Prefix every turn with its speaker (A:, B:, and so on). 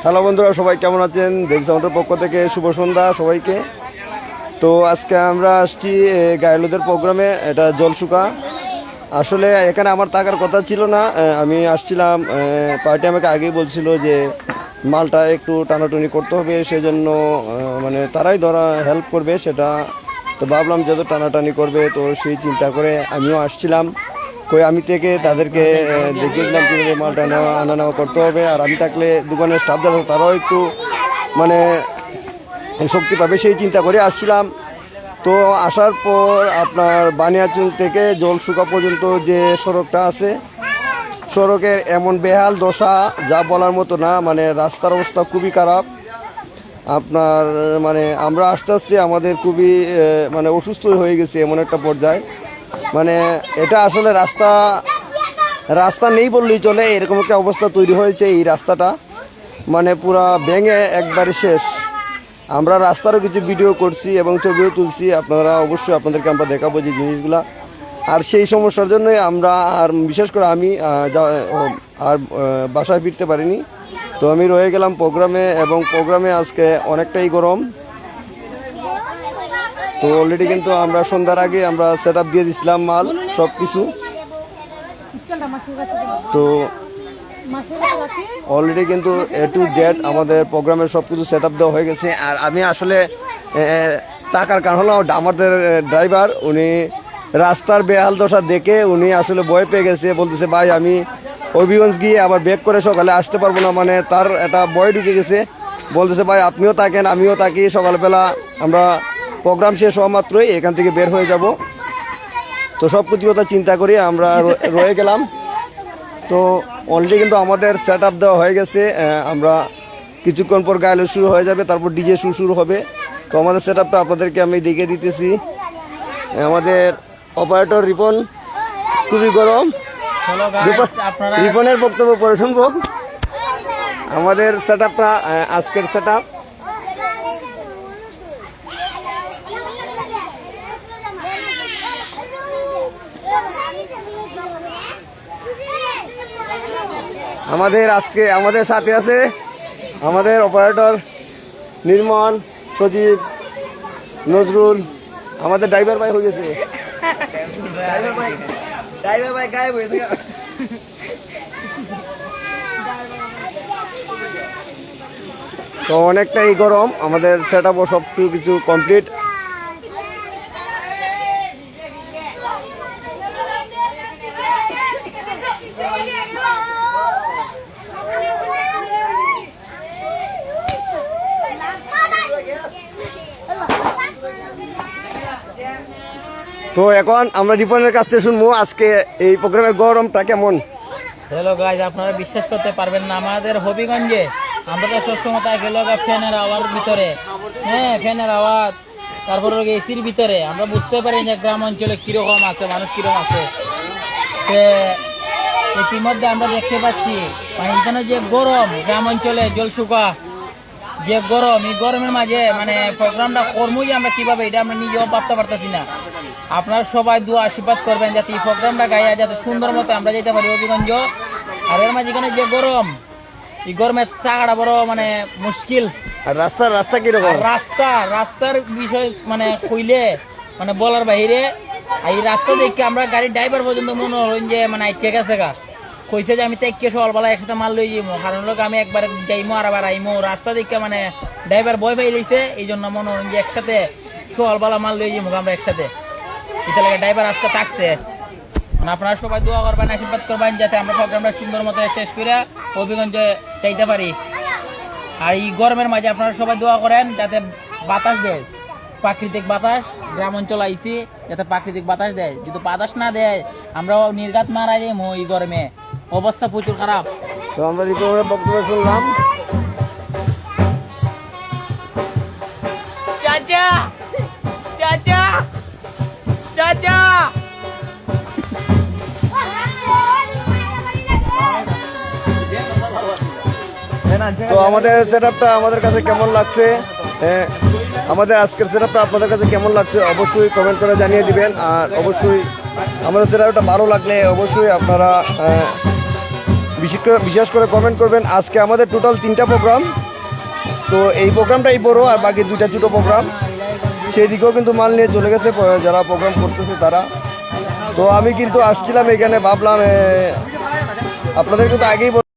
A: Hello বন্ধুরা, সবাই কেমন আছেন? দেব সাউন্ডের পক্ষ থেকে শুভ সন্ধ্যা সবাইকে। তো আজকে আমরা আসছি গায়েলুদের প্রোগ্রামে, এটা জলসুকা। আসলে এখানে আমার থাকার কথা ছিল না, আমি আসছিলাম, পার্টি আমাকে আগেই বলছিল যে মালটা একটু টানাটুনি করতে হবে, সেজন্য মানে তারাই ধরা হেল্প করবে সেটা। তো ভাবলাম যত টানাটানি করবে, তো সেই চিন্তা করে আমিও আসছিলাম। কই আমি থেকে তাদেরকে দেখিয়ে দিলাম কীভাবে মালটা আনা নেওয়া করতে হবে। আর আমি থাকলে দোকানের স্টাফ যাবে, তারাও একটু মানে শক্তি পাবে, সেই চিন্তা করে আসছিলাম। তো আসার পর আপনার বানিয়াচুন থেকে জলসুকা পর্যন্ত যে সড়কটা আছে, সড়কের এমন বেহাল দশা যা বলার মতো না। মানে রাস্তার অবস্থা খুবই খারাপ আপনার, মানে আমরা আস্তে আস্তে আমাদের খুবই মানে অসুস্থ হয়ে গেছে এমন একটা পর্যায়ে। মানে এটা আসলে রাস্তা নেই বললেই চলে, এরকম একটা অবস্থা তৈরি হয়েছে এই রাস্তাটা, মানে পুরা ভেঙে একবারে শেষ। আমরা রাস্তারও কিছু ভিডিও করছি এবং ছবিও তুলছি, আপনারা অবশ্যই আপনাদেরকে আমরা দেখাবো যে জিনিসগুলা। আর সেই সমস্যার জন্যই আমরা আর বিশেষ করে আমি আর বাসায় ফিরতে পারিনি। তো আমি রয়ে গেলাম প্রোগ্রামে, এবং প্রোগ্রামে আজকে অনেকটাই গরম। তো অলরেডি কিন্তু আমরা সন্ধ্যার আগে আমরা সেট আপ দিয়ে দিচ্ছিলাম মাল সব কিছু। তো অলরেডি কিন্তু A to Z আমাদের প্রোগ্রামের সব কিছু সেট আপ দেওয়া হয়ে গেছে। আর আমি আসলে টাকার কারণ হলো আমাদের ড্রাইভার, উনি রাস্তার বেহাল দশা দেখে উনি আসলে ভয় পেয়ে গেছে, বলতেছে ভাই আমি হবিগঞ্জ গিয়ে আবার ব্যাক করে সকালে আসতে পারবো না। মানে তার একটা ভয় ঢুকে গেছে, বলতেছে ভাই আপনিও থাকেন আমিও থাকি, সকালবেলা আমরা প্রোগ্রাম শেষ হওয়া মাত্রই এখান থেকে বের হয়ে যাব। তো সব কিছু কথা চিন্তা করি আমরা রয়ে গেলাম। তো অলরেডি কিন্তু আমাদের সেট আপ দেওয়া হয়ে গেছে, আমরা কিছুক্ষণ পর গায়েল শুরু হয়ে যাবে, তারপর ডিজে শুরু হবে। তো আমাদের সেট আপটা আপনাদেরকে আমি দেখিয়ে দিতেছি। আমাদের অপারেটর রিপন খুবই গরম, রিপনের বক্তব্য পরে শুনবো। আমাদের সেট আপটা আজকের সেট আপ। আমাদের সাথে আছে আমাদের অপারেটর নির্মল, সজীব, নজরুল, আমাদের ড্রাইভার ভাই হয়ে গেছে। তো অনেকটাই গরম, আমাদের সেট আপও সব কিছু কমপ্লিট। তো এখন আমরা রিপনের কাছ থেকে শুনবো আজকে এই প্রোগ্রামের গরমটা কেমন।
B: হ্যালো গাইজ, আপনারা বিশ্বাস করতে পারবেন না, আমাদের হবিগঞ্জে আমরা তো সবসময় তাই গেল ফ্যানের আওয়াজ ভিতরে, হ্যাঁ ফ্যানের আওয়াজ, তারপরে এসির ভিতরে আমরা বুঝতে পারি যে গ্রাম অঞ্চলে কিরকম আছে মানুষ, কিরকম আছে। ইতিমধ্যে আমরা দেখতে পাচ্ছি মানে এখানে যে গরম, গ্রাম অঞ্চলে জলসুকা যে গরম, এই গরমের মাঝে মানে প্রোগ্রামটা কর্মই যে আমরা কিভাবে, এটা আমরা নিজেও ভাবতে পারতেছি না। আপনারা সবাই দোয়া আশীর্বাদ করবেন যাতে এই প্রোগ্রামটা গাইয়া যাতে সুন্দর মতো আমরা যেতে পারি হবিগঞ্জ। আর এর মাঝে এখানে যে গরম, এই গরমের থাকাটা বড় মানে মুশকিল।
A: আর রাস্তা কিরকম?
B: রাস্তার বিষয় মানে কইলে মানে বলার বাহিরে। এই রাস্তা দেখে আমরা গাড়ির ড্রাইভার পর্যন্ত মনে হলেন যে মানে আইকে গেছে গা, কইছে যে আমি তেকে সকালবেলা একসাথে মাল লই যাবো, কারণ লোক আমি একবার যাইমো আর আবার আইমো। রাস্তা দেখে মানে ড্রাইভার ভয় পাই লইছে, এই জন্য মনে হলেন যে একসাথে সকালবেলা মাল লই যাবো আমরা একসাথে। এটা লাগে ড্রাইভার আজকে থাকছে। আপনারা সবাই দোয়া করবেন, আশীর্বাদ করবেন যাতে আমরা প্রোগ্রামটা সুন্দর মতো শেষ করে হবিগঞ্জে যাইতে পারি। আর এই গরমের মাঝে আপনারা সবাই দোয়া করেন যাতে বাতাস দেয়, প্রাকৃতিক বাতাস। গ্রাম অঞ্চল আইসি যাতে প্রাকৃতিক বাতাস দেয়, যদি বাতাস না দেয় আমরা নির্ঘাত মারা যাই। এই গরমে অবস্থা প্রচুর খারাপ।
A: তো আমরা রিপনের বক্তব্য শুনলাম।
B: চাচা চাচা চাচা
A: তো আমাদের সেটআপটা আমাদের কাছে কেমন লাগছে, আমাদের আজকের সেটআপটা আপনাদের কাছে কেমন লাগছে অবশ্যই কমেন্ট করে জানিয়ে দিবেন। আর অবশ্যই আমাদের সেটআপটা ভালো লাগলে অবশ্যই আপনারা বিশেষ করে কমেন্ট করবেন। আজকে আমাদের টোটাল 3টা প্রোগ্রাম, তো এই প্রোগ্রামটাই বড় আর বাকি 2টা ছোটো প্রোগ্রাম। সেই দিকেও কিন্তু মাল নিয়ে চলে গেছে যারা প্রোগ্রাম করতেছে তারা। তো আমি কিন্তু আসছিলাম এখানে, ভাবলাম আপনাদেরকে তো আগেই